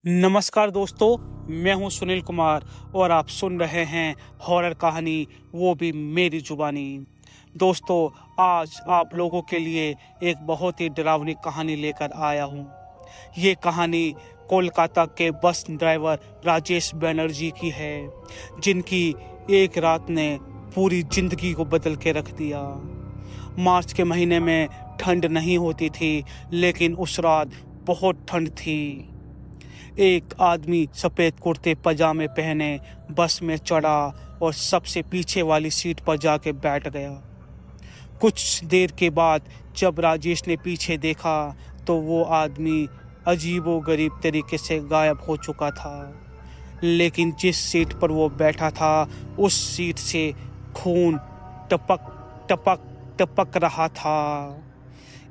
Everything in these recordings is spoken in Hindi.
नमस्कार दोस्तों, मैं हूं सुनील कुमार और आप सुन रहे हैं हॉरर कहानी, वो भी मेरी जुबानी। दोस्तों, आज आप लोगों के लिए एक बहुत ही डरावनी कहानी लेकर आया हूं। ये कहानी कोलकाता के बस ड्राइवर राजेश बनर्जी की है, जिनकी एक रात ने पूरी जिंदगी को बदल के रख दिया। मार्च के महीने में ठंड नहीं होती थी, लेकिन उस रात बहुत ठंड थी। एक आदमी सफ़ेद कुर्ते पजामे पहने बस में चढ़ा और सबसे पीछे वाली सीट पर जाके बैठ गया। कुछ देर के बाद जब राजेश ने पीछे देखा तो वो आदमी अजीबोगरीब तरीके से गायब हो चुका था। लेकिन जिस सीट पर वो बैठा था, उस सीट से खून टपक टपक टपक रहा था।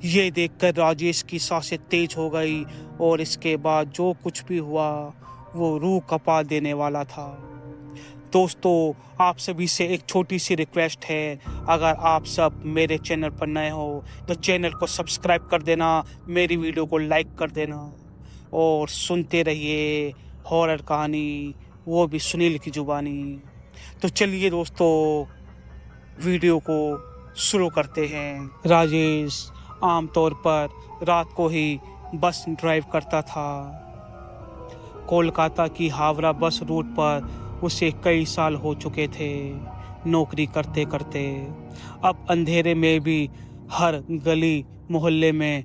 ये देखकर राजेश की सांसें तेज हो गई और इसके बाद जो कुछ भी हुआ वो रूह कपा देने वाला था। दोस्तों, आप सभी से एक छोटी सी रिक्वेस्ट है, अगर आप सब मेरे चैनल पर नए हो तो चैनल को सब्सक्राइब कर देना, मेरी वीडियो को लाइक कर देना और सुनते रहिए हॉरर कहानी, वो भी सुनील की जुबानी। तो चलिए दोस्तों, वीडियो को शुरू करते हैं। राजेश आमतौर पर रात को ही बस ड्राइव करता था। कोलकाता की हावड़ा बस रूट पर उसे कई साल हो चुके थे नौकरी करते करते। अब अंधेरे में भी हर गली मोहल्ले में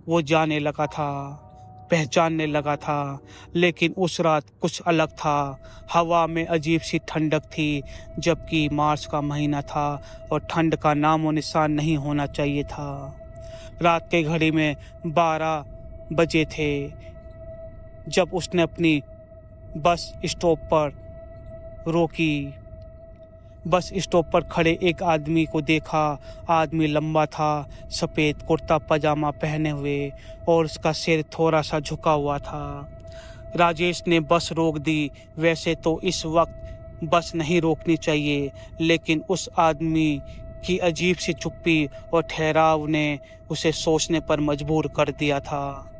वो जाने लगा था, पहचानने लगा था। लेकिन उस रात कुछ अलग था। हवा में अजीब सी ठंडक थी, जबकि मार्च का महीना था और ठंड का नामो निशान नहीं होना चाहिए था। रात के घड़ी में 12 बजे थे जब उसने अपनी बस स्टॉप पर रोकी। बस स्टॉप पर खड़े एक आदमी को देखा। आदमी लंबा था, सफ़ेद कुर्ता पजामा पहने हुए और उसका सिर थोड़ा सा झुका हुआ था। राजेश ने बस रोक दी। वैसे तो इस वक्त बस नहीं रोकनी चाहिए, लेकिन उस आदमी की अजीब सी चुप्पी और ठहराव ने उसे सोचने पर मजबूर कर दिया था।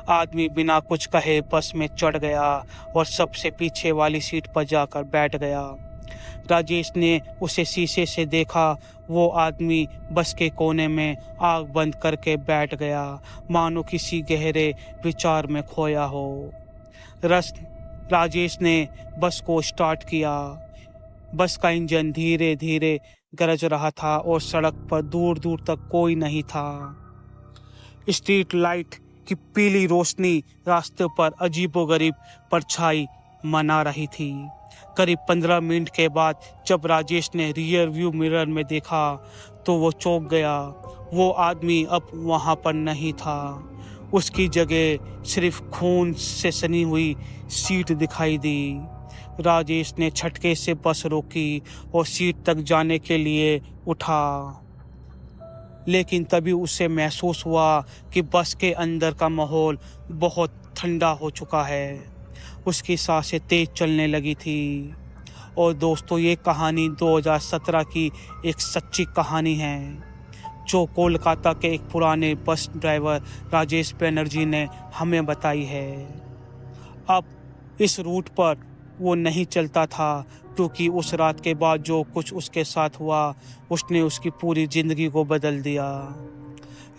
आदमी बिना कुछ कहे बस में चढ़ गया और सबसे पीछे वाली सीट पर जाकर बैठ गया। राजेश ने उसे शीशे से देखा। वो आदमी बस के कोने में आग बंद करके बैठ गया, मानो किसी गहरे विचार में खोया हो। राजेश ने बस को स्टार्ट किया। बस का इंजन धीरे धीरे गरज रहा था और सड़क पर दूर दूर तक कोई नहीं था। स्ट्रीट लाइट की पीली रोशनी रास्ते पर अजीबोगरीब परछाई मना रही थी। करीब 15 मिनट के बाद जब राजेश ने रियर व्यू मिरर में देखा तो वो चौंक गया। वो आदमी अब वहां पर नहीं था। उसकी जगह सिर्फ खून से सनी हुई सीट दिखाई दी। राजेश ने झटके से बस रोकी और सीट तक जाने के लिए उठा, लेकिन तभी उसे महसूस हुआ कि बस के अंदर का माहौल बहुत ठंडा हो चुका है। उसकी सांसें तेज चलने लगी थी। और दोस्तों, ये कहानी 2017 की एक सच्ची कहानी है, जो कोलकाता के एक पुराने बस ड्राइवर राजेश बनर्जी ने हमें बताई है। अब इस रूट पर वो नहीं चलता था, क्योंकि उस रात के बाद जो कुछ उसके साथ हुआ उसने उसकी पूरी जिंदगी को बदल दिया।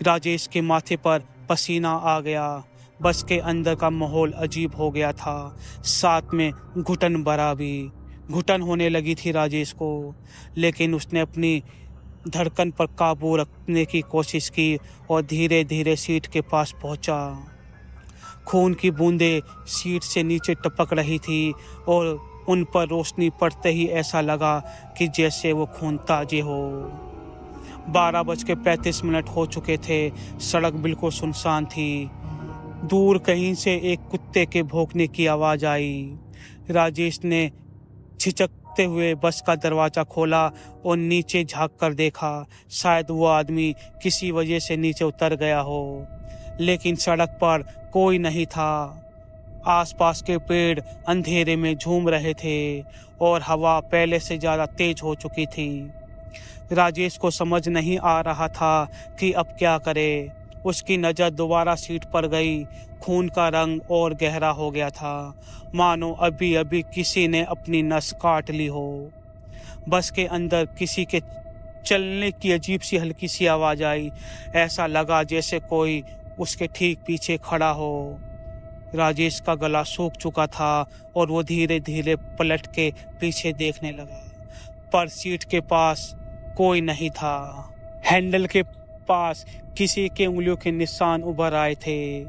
राजेश के माथे पर पसीना आ गया। बस के अंदर का माहौल अजीब हो गया था, साथ में घुटन भरा भी। घुटन होने लगी थी राजेश को, लेकिन उसने अपनी धड़कन पर काबू रखने की कोशिश की और धीरे धीरे सीट के पास पहुंचा। खून की बूंदें सीट से नीचे टपक रही थी और उन पर रोशनी पड़ते ही ऐसा लगा कि जैसे वो खून ताजे हो। 12:35 हो चुके थे। सड़क बिल्कुल सुनसान थी। दूर कहीं से एक कुत्ते के भौंकने की आवाज़ आई। राजेश ने झिझकते हुए बस का दरवाज़ा खोला और नीचे झांक कर देखा। शायद वो आदमी किसी वजह से नीचे उतर गया हो, लेकिन सड़क पर कोई नहीं था। आसपास के पेड़ अंधेरे में झूम रहे थे और हवा पहले से ज़्यादा तेज हो चुकी थी। राजेश को समझ नहीं आ रहा था कि अब क्या करे। उसकी नज़र दोबारा सीट पर गई। खून का रंग और गहरा हो गया था, मानो अभी अभी किसी ने अपनी नस काट ली हो। बस के अंदर किसी के चलने की अजीब सी हल्की सी आवाज़ आई। ऐसा लगा जैसे कोई उसके ठीक पीछे खड़ा हो। राजेश का गला सूख चुका था और वो धीरे धीरे पलट के पीछे देखने लगा, पर सीट के पास कोई नहीं था। हैंडल के पास किसी के उंगलियों के निशान उभर आए थे।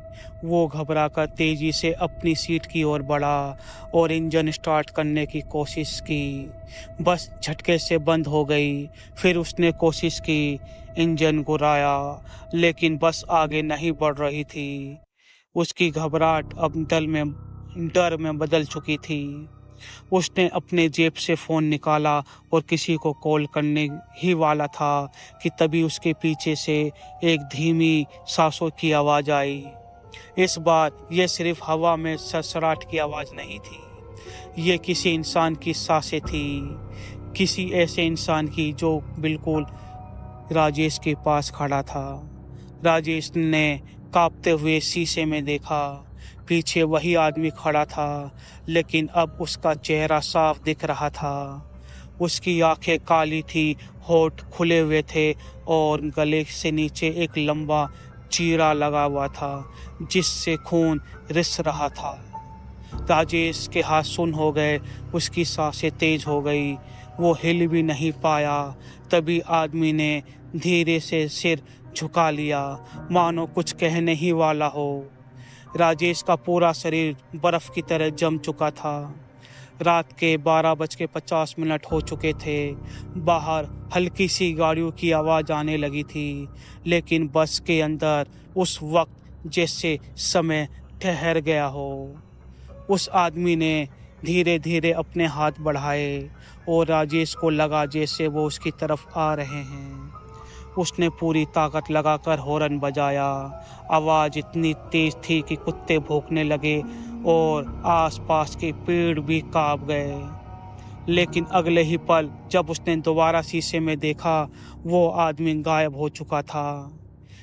वो घबराकर तेजी से अपनी सीट की ओर बढ़ा और इंजन स्टार्ट करने की कोशिश की। बस झटके से बंद हो गई। फिर उसने कोशिश की, इंजन घुराया, लेकिन बस आगे नहीं बढ़ रही थी। उसकी घबराहट अब डर में बदल चुकी थी। उसने अपने जेब से फ़ोन निकाला और किसी को कॉल करने ही वाला था कि तभी उसके पीछे से एक धीमी सांसों की आवाज़ आई। इस बार यह सिर्फ हवा में सरसराहट की आवाज़ नहीं थी, ये किसी इंसान की सांसें थी, किसी ऐसे इंसान की जो बिल्कुल राजेश के पास खड़ा था। राजेश ने कांपते हुए शीशे में देखा। पीछे वही आदमी खड़ा था, लेकिन अब उसका चेहरा साफ दिख रहा था। उसकी आंखें काली थी, होठ खुले हुए थे और गले से नीचे एक लंबा चीरा लगा हुआ था जिससे खून रिस रहा था। राजेश के हाथ सुन्न हो गए, उसकी सांसें तेज हो गई, वो हिल भी नहीं पाया। तभी आदमी ने धीरे से सिर झुका लिया, मानो कुछ कहने ही वाला हो। राजेश का पूरा शरीर बर्फ की तरह जम चुका था। रात के 12:50 हो चुके थे। बाहर हल्की सी गाड़ियों की आवाज़ आने लगी थी, लेकिन बस के अंदर उस वक्त जैसे समय ठहर गया हो। उस आदमी ने धीरे धीरे अपने हाथ बढ़ाए और राजेश को लगा जैसे वो उसकी तरफ आ रहे हैं। उसने पूरी ताकत लगाकर हॉर्न बजाया। आवाज़ इतनी तेज थी कि कुत्ते भौंकने लगे और आसपास के पेड़ भी कांप गए। लेकिन अगले ही पल जब उसने दोबारा शीशे में देखा, वो आदमी गायब हो चुका था।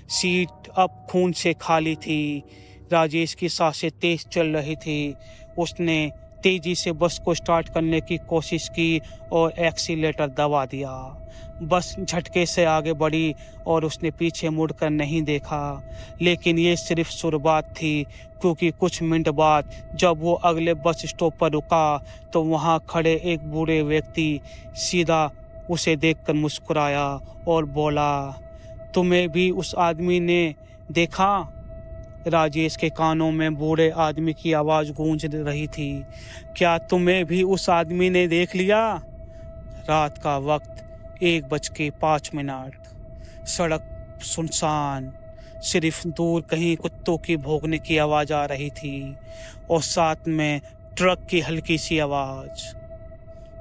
सीट अब खून से खाली थी। राजेश की सांसें तेज चल रही थी। उसने तेजी से बस को स्टार्ट करने की कोशिश की और एक्सीलेटर दबा दिया। बस झटके से आगे बढ़ी और उसने पीछे मुड़कर नहीं देखा। लेकिन ये सिर्फ शुरुआत थी, क्योंकि कुछ मिनट बाद जब वो अगले बस स्टॉप पर रुका तो वहाँ खड़े एक बूढ़े व्यक्ति सीधा उसे देखकर मुस्कुराया और बोला, तुम्हें भी उस आदमी ने देखा? राजेश के कानों में बूढ़े आदमी की आवाज़ गूंज रही थी, क्या तुम्हें भी उस आदमी ने देख लिया? रात का वक्त 1:05। सड़क सुनसान, सिर्फ दूर कहीं कुत्तों की भौंकने की आवाज़ आ रही थी और साथ में ट्रक की हल्की सी आवाज़।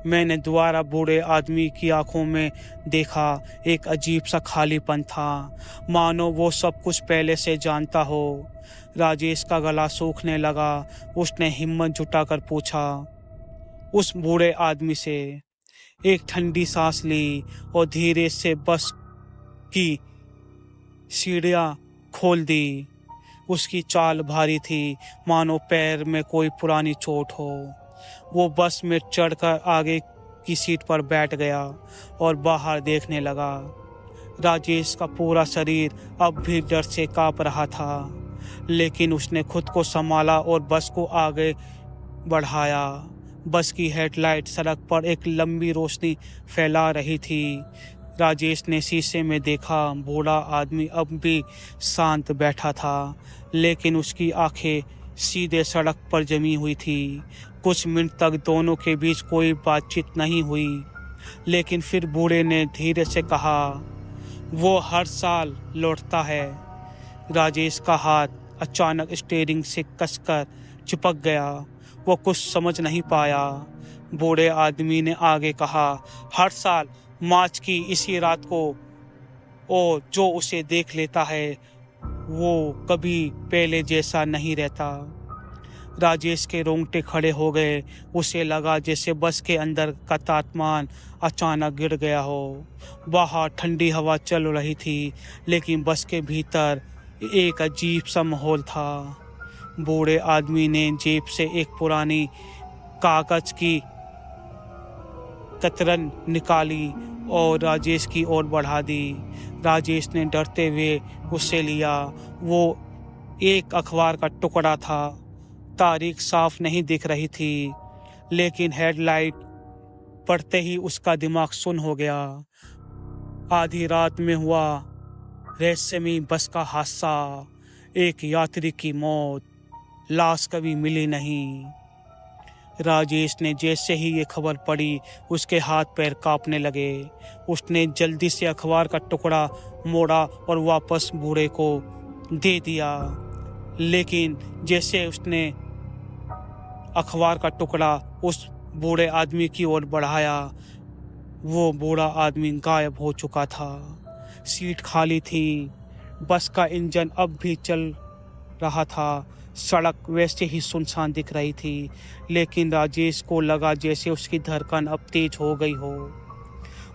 मैंने दोबारा बूढ़े आदमी की आंखों में देखा, एक अजीब सा खालीपन था, मानो वो सब कुछ पहले से जानता हो। राजेश का गला सूखने लगा। उसने हिम्मत जुटाकर पूछा उस बूढ़े आदमी से। एक ठंडी सांस ली और धीरे से बस की सीढ़ियाँ खोल दी। उसकी चाल भारी थी, मानो पैर में कोई पुरानी चोट हो। वो बस में चढ़कर आगे की सीट पर बैठ गया और बाहर देखने लगा। राजेश का पूरा शरीर अब भी डर से कांप रहा था, लेकिन उसने खुद को संभाला और बस को आगे बढ़ाया। बस की हेडलाइट सड़क पर एक लंबी रोशनी फैला रही थी। राजेश ने शीशे में देखा, बूढ़ा आदमी अब भी शांत बैठा था, लेकिन उसकी आंखें सीधे सड़क पर जमी हुई थी। कुछ मिनट तक दोनों के बीच कोई बातचीत नहीं हुई, लेकिन फिर बूढ़े ने धीरे से कहा, वो हर साल लौटता है। राजेश का हाथ अचानक स्टीयरिंग से कसकर चिपक गया। वो कुछ समझ नहीं पाया। बूढ़े आदमी ने आगे कहा, हर साल मार्च की इसी रात को, और जो उसे देख लेता है वो कभी पहले जैसा नहीं रहता। राजेश के रोंगटे खड़े हो गए। उसे लगा जैसे बस के अंदर का तापमान अचानक गिर गया हो। बाहर ठंडी हवा चल रही थी, लेकिन बस के भीतर एक अजीब सा माहौल था। बूढ़े आदमी ने जेब से एक पुरानी कागज की कतरन निकाली और राजेश की ओर बढ़ा दी। राजेश ने डरते हुए उसे लिया। वो एक अखबार का टुकड़ा था। तारीख साफ नहीं दिख रही थी, लेकिन हेडलाइट पढ़ते ही उसका दिमाग सुन्न हो गया। आधी रात में हुआ रहस्यमयी बस का हादसा, एक यात्री की मौत, लाश कभी मिली नहीं। राजेश ने जैसे ही ये खबर पढ़ी, उसके हाथ पैर कांपने लगे। उसने जल्दी से अखबार का टुकड़ा मोड़ा और वापस बूढ़े को दे दिया। लेकिन जैसे उसने अखबार का टुकड़ा उस बूढ़े आदमी की ओर बढ़ाया, वो बूढ़ा आदमी गायब हो चुका था। सीट खाली थी। बस का इंजन अब भी चल रहा था। सड़क वैसे ही सुनसान दिख रही थी, लेकिन राजेश को लगा जैसे उसकी धड़कन अब तेज हो गई हो।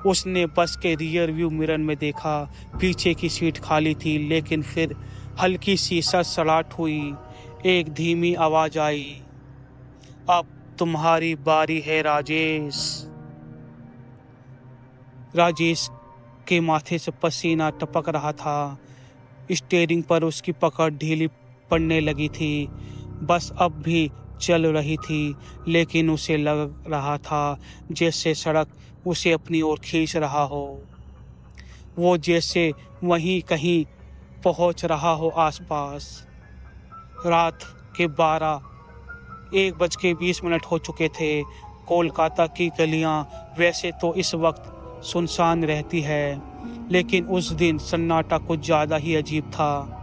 उसने बस के रियर व्यू मिरर में देखा। पीछे की सीट खाली थी, लेकिन फिर हल्की सी सड़सड़ाहट हुई। एक धीमी आवाज आई, अब तुम्हारी बारी है राजेश। राजेश के माथे से पसीना टपक रहा था। स्टीयरिंग पर उसकी पकड़ ढीली पड़ने लगी थी। बस अब भी चल रही थी, लेकिन उसे लग रहा था जैसे सड़क उसे अपनी ओर खींच रहा हो। वो जैसे वहीं कहीं पहुंच रहा हो आसपास। रात के 1:20 हो चुके थे। कोलकाता की गलियां वैसे तो इस वक्त सुनसान रहती है, लेकिन उस दिन सन्नाटा कुछ ज़्यादा ही अजीब था।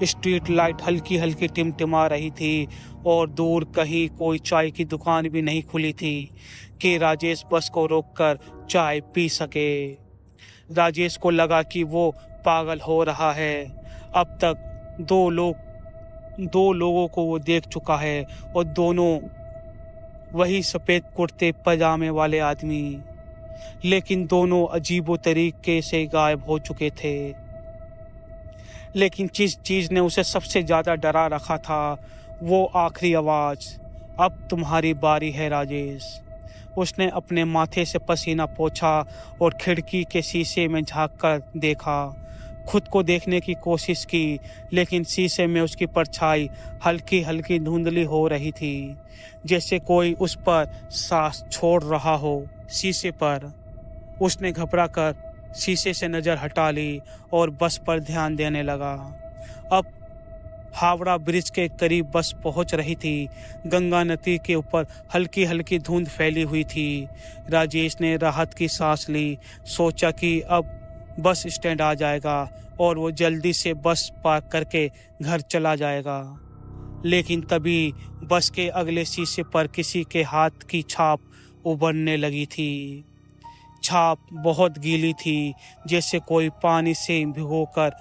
स्ट्रीट लाइट हल्की हल्की टिमटिमा रही थी और दूर कहीं कोई चाय की दुकान भी नहीं खुली थी कि राजेश बस को रोककर चाय पी सके। राजेश को लगा कि वो पागल हो रहा है। अब तक दो लोगों को वो देख चुका है, और दोनों वही सफ़ेद कुर्ते पजामे वाले आदमी, लेकिन दोनों अजीबो तरीके से गायब हो चुके थे। लेकिन जिस चीज़ ने उसे सबसे ज़्यादा डरा रखा था, वो आखिरी आवाज़, अब तुम्हारी बारी है राजेश। उसने अपने माथे से पसीना पोंछा और खिड़की के शीशे में झांक कर देखा। खुद को देखने की कोशिश की, लेकिन शीशे में उसकी परछाई हल्की हल्की धुंधली हो रही थी, जैसे कोई उस पर सांस छोड़ रहा हो शीशे पर। उसने घबरा कर शीशे से नज़र हटा ली और बस पर ध्यान देने लगा। अब हावड़ा ब्रिज के करीब बस पहुंच रही थी। गंगा नदी के ऊपर हल्की हल्की धुंध फैली हुई थी। राजेश ने राहत की सांस ली। सोचा कि अब बस स्टैंड आ जाएगा और वो जल्दी से बस पार्क करके घर चला जाएगा। लेकिन तभी बस के अगले शीशे पर किसी के हाथ की छाप उभरने लगी थी। छाप बहुत गीली थी, जैसे कोई पानी से भिगोकर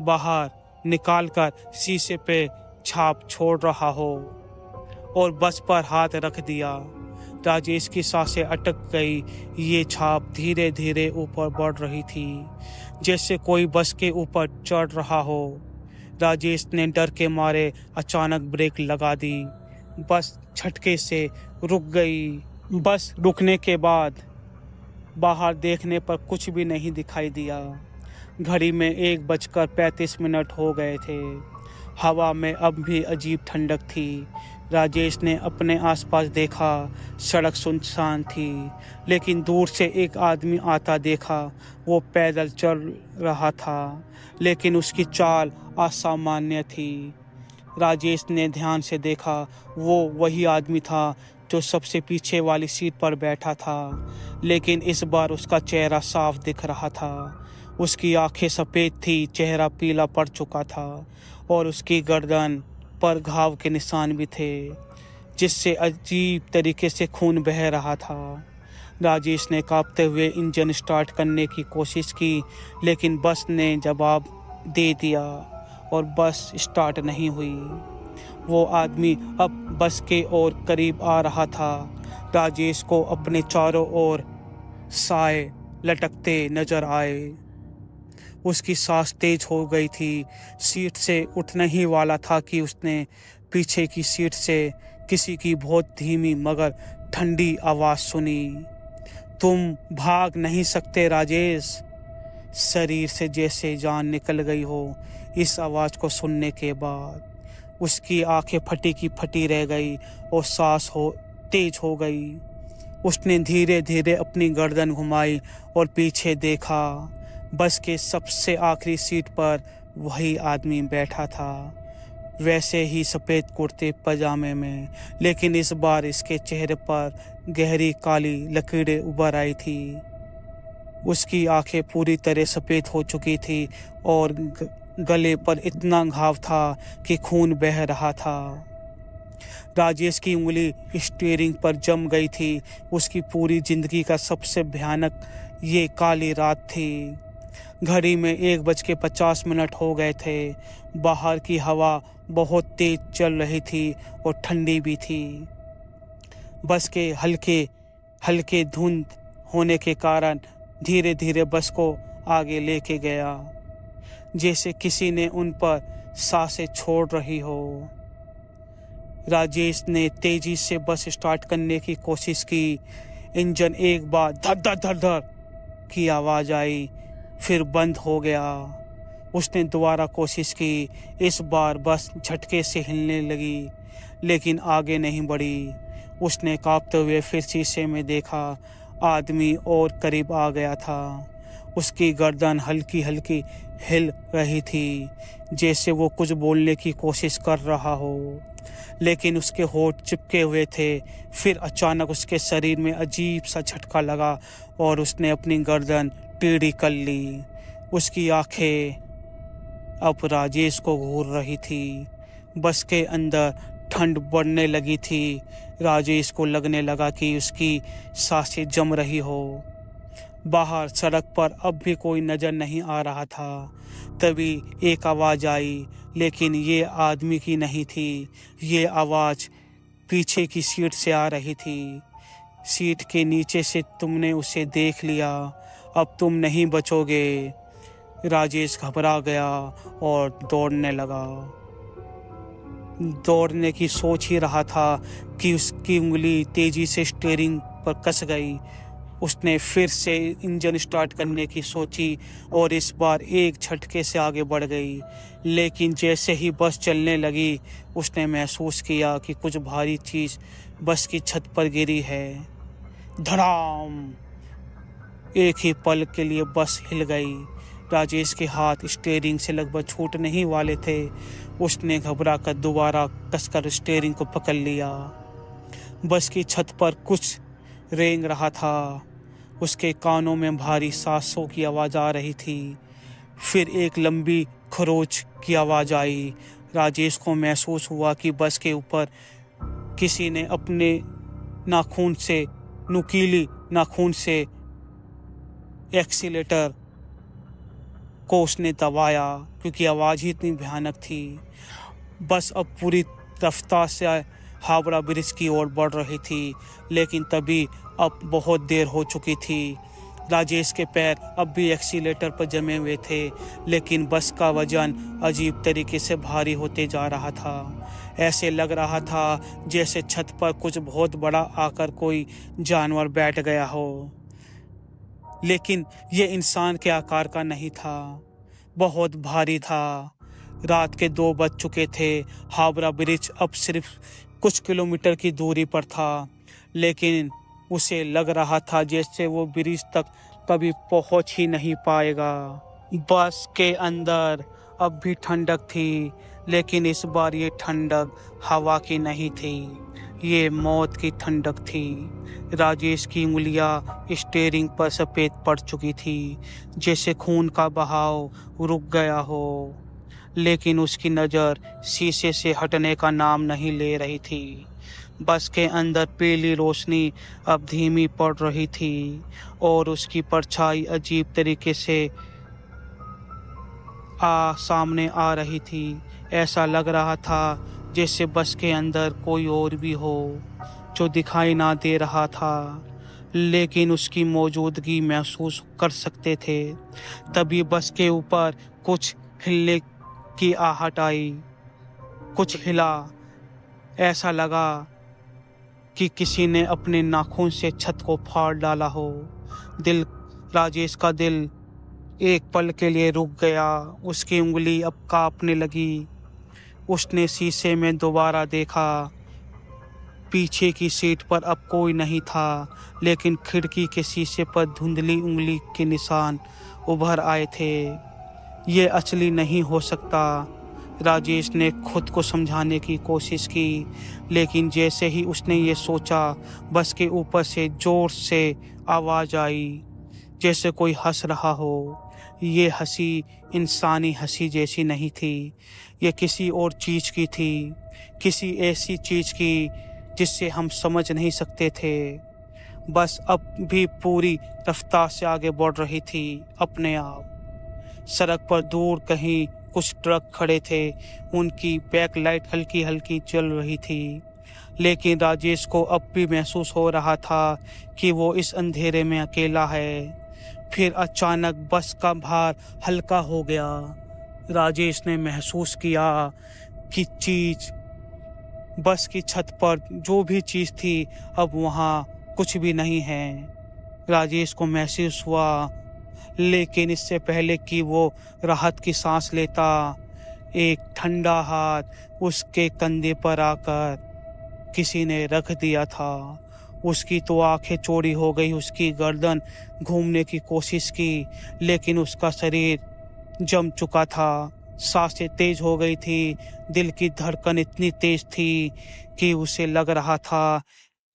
बाहर निकालकर शीशे पे छाप छोड़ रहा हो, और बस पर हाथ रख दिया। राजेश की सांसें अटक गई। ये छाप धीरे धीरे ऊपर बढ़ रही थी, जैसे कोई बस के ऊपर चढ़ रहा हो। राजेश ने डर के मारे अचानक ब्रेक लगा दी। बस झटके से रुक गई। बस रुकने के बाद बाहर देखने पर कुछ भी नहीं दिखाई दिया। घड़ी में 1:35 हो गए थे। हवा में अब भी अजीब ठंडक थी। राजेश ने अपने आसपास देखा। सड़क सुनसान थी, लेकिन दूर से एक आदमी आता देखा। वो पैदल चल रहा था, लेकिन उसकी चाल असामान्य थी। राजेश ने ध्यान से देखा। वो वही आदमी था जो सबसे पीछे वाली सीट पर बैठा था, लेकिन इस बार उसका चेहरा साफ दिख रहा था। उसकी आंखें सफ़ेद थी, चेहरा पीला पड़ चुका था, और उसकी गर्दन पर घाव के निशान भी थे, जिससे अजीब तरीके से खून बह रहा था। राजेश ने कांपते हुए इंजन स्टार्ट करने की कोशिश की, लेकिन बस ने जवाब दे दिया और बस स्टार्ट नहीं हुई। वो आदमी अब बस के और करीब आ रहा था। राजेश को अपने चारों ओर साए लटकते नजर आए। उसकी सांस तेज हो गई थी। सीट से उठने ही वाला था कि उसने पीछे की सीट से किसी की बहुत धीमी मगर ठंडी आवाज़ सुनी। तुम भाग नहीं सकते राजेश। शरीर से जैसे जान निकल गई हो इस आवाज़ को सुनने के बाद। उसकी आंखें फटी की फटी रह गई और सांस तेज हो गई। उसने धीरे धीरे अपनी गर्दन घुमाई और पीछे देखा। बस के सबसे आखिरी सीट पर वही आदमी बैठा था, वैसे ही सफ़ेद कुर्ते पजामे में, लेकिन इस बार इसके चेहरे पर गहरी काली लकीरें उभर आई थी। उसकी आंखें पूरी तरह सफ़ेद हो चुकी थी और गले पर इतना घाव था कि खून बह रहा था। राजेश की उंगली स्टीयरिंग पर जम गई थी। उसकी पूरी जिंदगी का सबसे भयानक ये काली रात थी। घड़ी में 1:50 हो गए थे। बाहर की हवा बहुत तेज चल रही थी और ठंडी भी थी। बस के हल्के हल्के धुंध होने के कारण धीरे धीरे बस को आगे लेके गया, जैसे किसी ने उन पर सांसें छोड़ रही हो। राजेश ने तेजी से बस स्टार्ट करने की कोशिश की। इंजन एक बार धर धर धर धर की आवाज़ आई, फिर बंद हो गया। उसने दोबारा कोशिश की। इस बार बस झटके से हिलने लगी, लेकिन आगे नहीं बढ़ी। उसने कांपते हुए फिर शीशे में देखा। आदमी और करीब आ गया था। उसकी गर्दन हल्की हल्की हिल रही थी, जैसे वो कुछ बोलने की कोशिश कर रहा हो, लेकिन उसके होंठ चिपके हुए थे। फिर अचानक उसके शरीर में अजीब सा झटका लगा और उसने अपनी गर्दन टेढ़ी कर ली। उसकी आंखें अब राजेश को घूर रही थी। बस के अंदर ठंड बढ़ने लगी थी। राजेश को लगने लगा कि उसकी सांसें जम रही हो। बाहर सड़क पर अब भी कोई नजर नहीं आ रहा था। तभी एक आवाज़ आई, लेकिन ये आदमी की नहीं थी। ये आवाज़ पीछे की सीट से आ रही थी। सीट के नीचे से तुमने उसे देख लिया, अब तुम नहीं बचोगे। राजेश घबरा गया और दौड़ने लगा। दौड़ने की सोच ही रहा था कि उसकी उंगली तेजी से स्टीयरिंग पर कस गई। उसने फिर से इंजन स्टार्ट करने की सोची और इस बार एक झटके से आगे बढ़ गई। लेकिन जैसे ही बस चलने लगी, उसने महसूस किया कि कुछ भारी चीज़ बस की छत पर गिरी है। धड़ाम! एक ही पल के लिए बस हिल गई। राजेश के हाथ स्टीयरिंग से लगभग छूटने ही वाले थे। उसने घबरा कर दोबारा कसकर स्टीयरिंग को पकड़ लिया। बस की छत पर कुछ रेंग रहा था। उसके कानों में भारी सांसों की आवाज़ आ रही थी। फिर एक लंबी खरोच की आवाज़ आई। राजेश को महसूस हुआ कि बस के ऊपर किसी ने अपने नुकीली नाखून से एक्सीलेटर को उसने दबाया, क्योंकि आवाज़ ही इतनी भयानक थी। बस अब पूरी रफ्तार से हावड़ा ब्रिज की ओर बढ़ रही थी, लेकिन तभी अब बहुत देर हो चुकी थी। राजेश के पैर अब भी एक्सीलेटर पर जमे हुए थे, लेकिन बस का वजन अजीब तरीके से भारी होते जा रहा था। ऐसे लग रहा था जैसे छत पर कुछ बहुत बड़ा आकर कोई जानवर बैठ गया हो, लेकिन ये इंसान के आकार का नहीं था, बहुत भारी था। रात के 2 बज चुके थे। हावड़ा ब्रिज अब सिर्फ कुछ किलोमीटर की दूरी पर था, लेकिन उसे लग रहा था जैसे वो ब्रिज तक कभी पहुंच ही नहीं पाएगा। बस के अंदर अब भी ठंडक थी, लेकिन इस बार ये ठंडक हवा की नहीं थी, ये मौत की ठंडक थी। राजेश की उंगलियां स्टीयरिंग पर सफ़ेद पड़ चुकी थी, जैसे खून का बहाव रुक गया हो, लेकिन उसकी नज़र शीशे से हटने का नाम नहीं ले रही थी। बस के अंदर पीली रोशनी अब धीमी पड़ रही थी और उसकी परछाई अजीब तरीके से सामने आ रही थी। ऐसा लग रहा था जैसे बस के अंदर कोई और भी हो, जो दिखाई ना दे रहा था, लेकिन उसकी मौजूदगी महसूस कर सकते थे। तभी बस के ऊपर कुछ हिलने की आहट आई। कुछ हिला, ऐसा लगा कि किसी ने अपने नाखून से छत को फाड़ डाला हो। दिल राजेश का दिल एक पल के लिए रुक गया। उसकी उंगली अब कांपने लगी। उसने शीशे में दोबारा देखा। पीछे की सीट पर अब कोई नहीं था, लेकिन खिड़की के शीशे पर धुंधली उंगली के निशान उभर आए थे। ये असली नहीं हो सकता। राजेश ने खुद को समझाने की कोशिश की, लेकिन जैसे ही उसने ये सोचा, बस के ऊपर से जोर से आवाज़ आई, जैसे कोई हंस रहा हो। ये हंसी इंसानी हंसी जैसी नहीं थी। ये किसी और चीज़ की थी, किसी ऐसी चीज़ की जिससे हम समझ नहीं सकते थे। बस अब भी पूरी रफ्तार से आगे बढ़ रही थी अपने आप। सड़क पर दूर कहीं कुछ ट्रक खड़े थे। उनकी बैक लाइट हल्की हल्की जल रही थी, लेकिन राजेश को अब भी महसूस हो रहा था कि वो इस अंधेरे में अकेला है। फिर अचानक बस का भार हल्का हो गया। राजेश ने महसूस किया कि बस की छत पर जो भी चीज़ थी, अब वहाँ कुछ भी नहीं है। राजेश को महसूस हुआ, लेकिन इससे पहले कि वो राहत की सांस लेता, एक ठंडा हाथ उसके कंधे पर आकर किसी ने रख दिया था। उसकी तो आंखें चौड़ी हो गई। उसकी गर्दन घूमने की कोशिश की, लेकिन उसका शरीर जम चुका था। सांसें तेज हो गई थी। दिल की धड़कन इतनी तेज थी कि उसे लग रहा था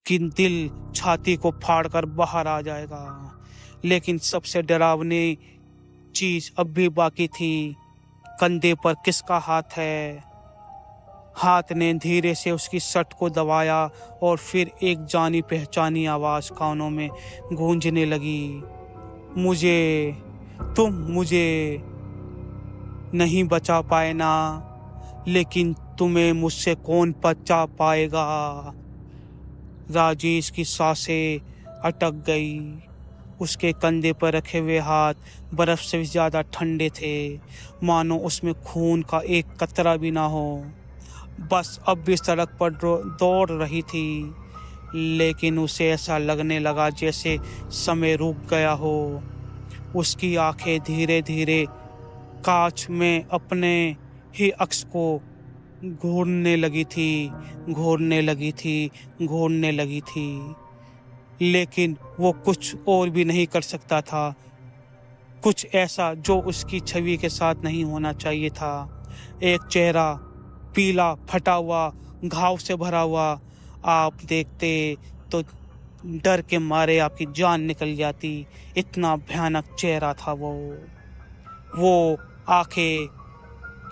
कि दिल छाती को फाड़कर बाहर आ जाएगा। लेकिन सबसे डरावनी चीज अब भी बाकी थी। कंधे पर किसका हाथ है? हाथ ने धीरे से उसकी शर्ट को दबाया और फिर एक जानी पहचानी आवाज कानों में गूंजने लगी। तुम मुझे नहीं बचा पाए ना, लेकिन तुम्हें मुझसे कौन बचा पाएगा। राजेश की सांसें अटक गई। उसके कंधे पर रखे हुए हाथ बर्फ से भी ज्यादा ठंडे थे, मानो उसमें खून का एक कतरा भी ना हो। बस अब भी सड़क पर दौड़ रही थी, लेकिन उसे ऐसा लगने लगा जैसे समय रुक गया हो। उसकी आंखें धीरे धीरे कांच में अपने ही अक्स को घूरने लगी थी, लेकिन वो कुछ और भी नहीं कर सकता था। कुछ ऐसा जो उसकी छवि के साथ नहीं होना चाहिए था। एक चेहरा पीला, फटा हुआ, घाव से भरा हुआ। आप देखते तो डर के मारे आपकी जान निकल जाती। इतना भयानक चेहरा था वो आंखें,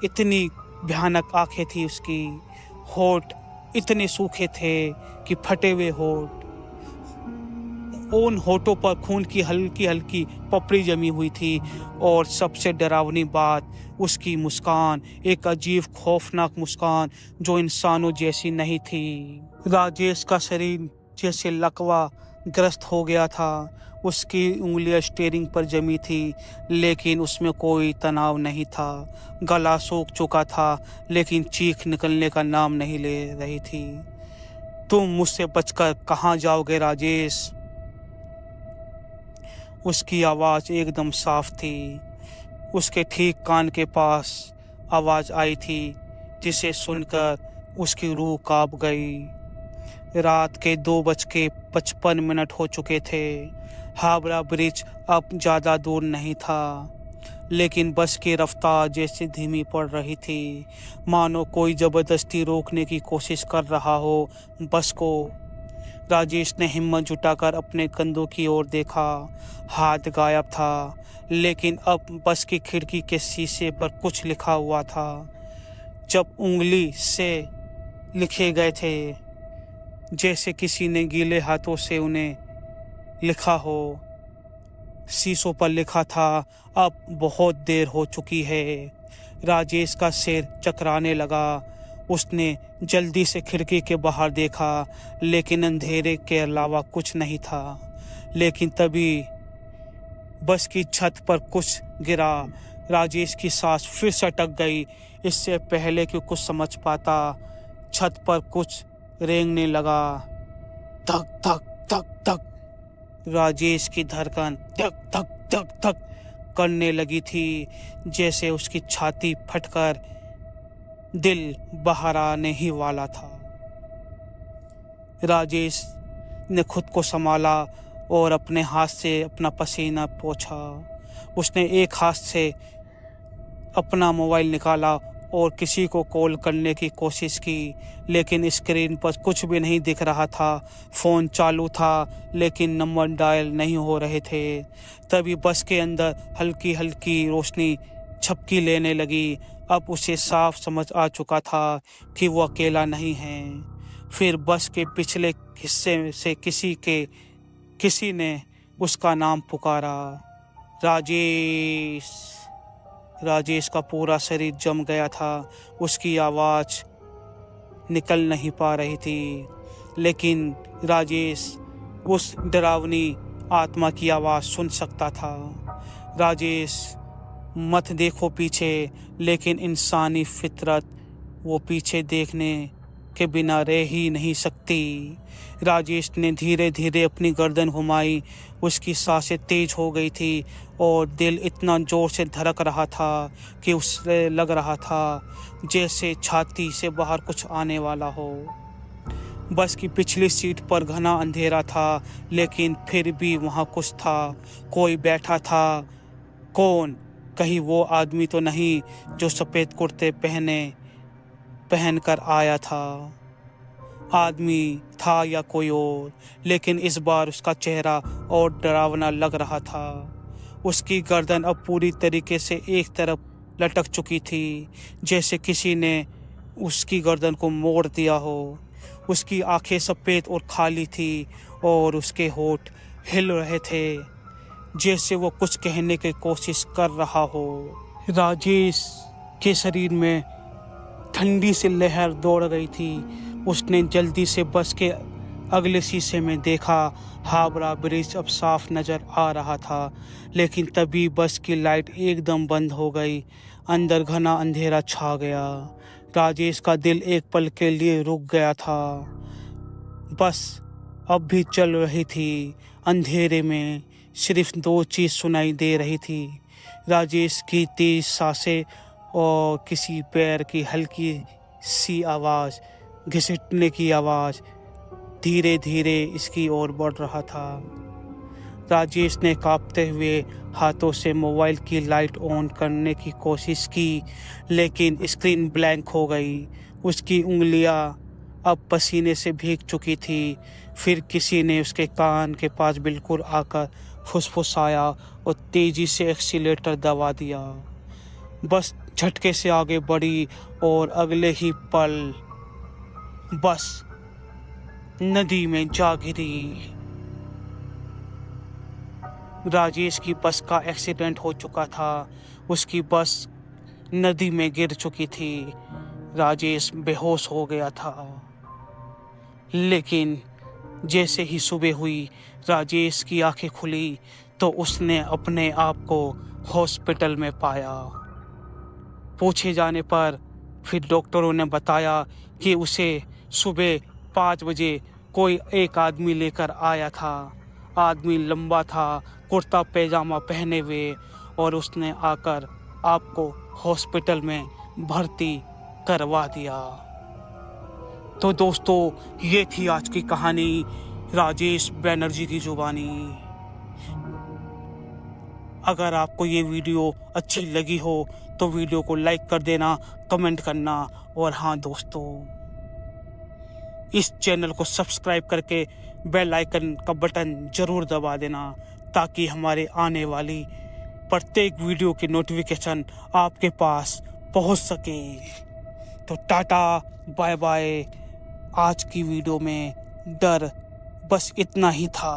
इतनी भयानक आंखें थी उसकी। होठ इतने सूखे थे कि फटे हुए होठ। उन होठों पर खून की हल्की हल्की पपड़ी जमी हुई थी। और सबसे डरावनी बात, उसकी मुस्कान, एक अजीब खौफनाक मुस्कान जो इंसानों जैसी नहीं थी। राजेश का शरीर जैसे लकवा ग्रस्त हो गया था। उसकी उंगलियां स्टीयरिंग पर जमी थी, लेकिन उसमें कोई तनाव नहीं था। गला सूख चुका था, लेकिन चीख निकलने का नाम नहीं ले रही थी। तुम मुझसे बचकर कहाँ जाओगे राजेश? उसकी आवाज़ एकदम साफ थी। उसके ठीक कान के पास आवाज़ आई थी, जिसे सुनकर उसकी रूह कांप गई। रात के 2:55 हो चुके थे। हावड़ा ब्रिज अब ज़्यादा दूर नहीं था, लेकिन बस की रफ्तार जैसे धीमी पड़ रही थी, मानो कोई ज़बरदस्ती रोकने की कोशिश कर रहा हो बस को। राजेश ने हिम्मत जुटाकर अपने कंधों की ओर देखा। हाथ गायब था, लेकिन अब बस की खिड़की के शीशे पर कुछ लिखा हुआ था। जब उंगली से लिखे गए थे, जैसे किसी ने गीले हाथों से उन्हें लिखा हो। शीशों पर लिखा था, अब बहुत देर हो चुकी है। राजेश का सिर चकराने लगा। उसने जल्दी से खिड़की के बाहर देखा, लेकिन अंधेरे के अलावा कुछ नहीं था। लेकिन तभी बस की छत पर कुछ गिरा। राजेश की सांस फिर से अटक गई। इससे पहले कि कुछ समझ पाता, छत पर कुछ रेंगने लगा। धक धक धक धक। राजेश की धड़कन धक धक धक धक करने लगी थी, जैसे उसकी छाती फटकर दिल बाहर आने ही वाला था। राजेश ने खुद को संभाला और अपने हाथ से अपना पसीना पोंछा। उसने एक हाथ से अपना मोबाइल निकाला और किसी को कॉल करने की कोशिश की, लेकिन स्क्रीन पर कुछ भी नहीं दिख रहा था। फ़ोन चालू था लेकिन नंबर डायल नहीं हो रहे थे। तभी बस के अंदर हल्की हल्की रोशनी झपकी लेने लगी। अब उसे साफ समझ आ चुका था कि वो अकेला नहीं है। फिर बस के पिछले हिस्से से किसी ने उसका नाम पुकारा, राजेश। राजेश का पूरा शरीर जम गया था। उसकी आवाज़ निकल नहीं पा रही थी, लेकिन राजेश उस डरावनी आत्मा की आवाज़ सुन सकता था। राजेश, मत देखो पीछे, लेकिन इंसानी फितरत वो पीछे देखने के बिना रह ही नहीं सकती। राजेश ने धीरे धीरे अपनी गर्दन घुमाई। उसकी सांसें तेज हो गई थी और दिल इतना जोर से धड़क रहा था कि उसे लग रहा था जैसे छाती से बाहर कुछ आने वाला हो। बस की पिछली सीट पर घना अंधेरा था, लेकिन फिर भी वहाँ कुछ था। कोई बैठा था। कौन? कहीं वो आदमी तो नहीं जो सफ़ेद कुर्ते पहनकर आया था। आदमी था या कोई और, लेकिन इस बार उसका चेहरा और डरावना लग रहा था। उसकी गर्दन अब पूरी तरीके से एक तरफ लटक चुकी थी, जैसे किसी ने उसकी गर्दन को मोड़ दिया हो। उसकी आंखें सफ़ेद और खाली थी और उसके होंठ हिल रहे थे, जैसे वो कुछ कहने की कोशिश कर रहा हो। राजेश के शरीर में ठंडी सी लहर दौड़ गई थी। उसने जल्दी से बस के अगले शीशे में देखा। हावड़ा ब्रिज अब साफ नज़र आ रहा था, लेकिन तभी बस की लाइट एकदम बंद हो गई। अंदर घना अंधेरा छा गया। राजेश का दिल एक पल के लिए रुक गया था। बस अब भी चल रही थी। अंधेरे में सिर्फ दो चीज़ सुनाई दे रही थी, राजेश की तेज सांसें और किसी पैर की हल्की सी आवाज़। घिसटने की आवाज़ धीरे धीरे इसकी ओर बढ़ रहा था। राजेश ने कांपते हुए हाथों से मोबाइल की लाइट ऑन करने की कोशिश की, लेकिन स्क्रीन ब्लैंक हो गई। उसकी उंगलियां अब पसीने से भीग चुकी थी। फिर किसी ने उसके कान के पास बिल्कुल आकर फुसफुसाया और तेज़ी से एक्सीलेटर दबा दिया। बस झटके से आगे बढ़ी और अगले ही पल बस नदी में जा गिरी। राजेश की बस का एक्सीडेंट हो चुका था। उसकी बस नदी में गिर चुकी थी। राजेश बेहोश हो गया था। लेकिन जैसे ही सुबह हुई, राजेश की आंखें खुली तो उसने अपने आप को हॉस्पिटल में पाया। पूछे जाने पर फिर डॉक्टरों ने बताया कि उसे सुबह 5 बजे कोई एक आदमी लेकर आया था। आदमी लंबा था, कुर्ता पैजामा पहने हुए, और उसने आकर आपको हॉस्पिटल में भर्ती करवा दिया। तो दोस्तों, ये थी आज की कहानी राजेश बैनर्जी की जुबानी। अगर आपको ये वीडियो अच्छी लगी हो तो वीडियो को लाइक कर देना, कमेंट करना, और हाँ दोस्तों, इस चैनल को सब्सक्राइब करके बेल आइकन का बटन ज़रूर दबा देना, ताकि हमारे आने वाली प्रत्येक वीडियो की नोटिफिकेशन आपके पास पहुंच सके। तो टाटा, बाय बाय। आज की वीडियो में डर बस इतना ही था।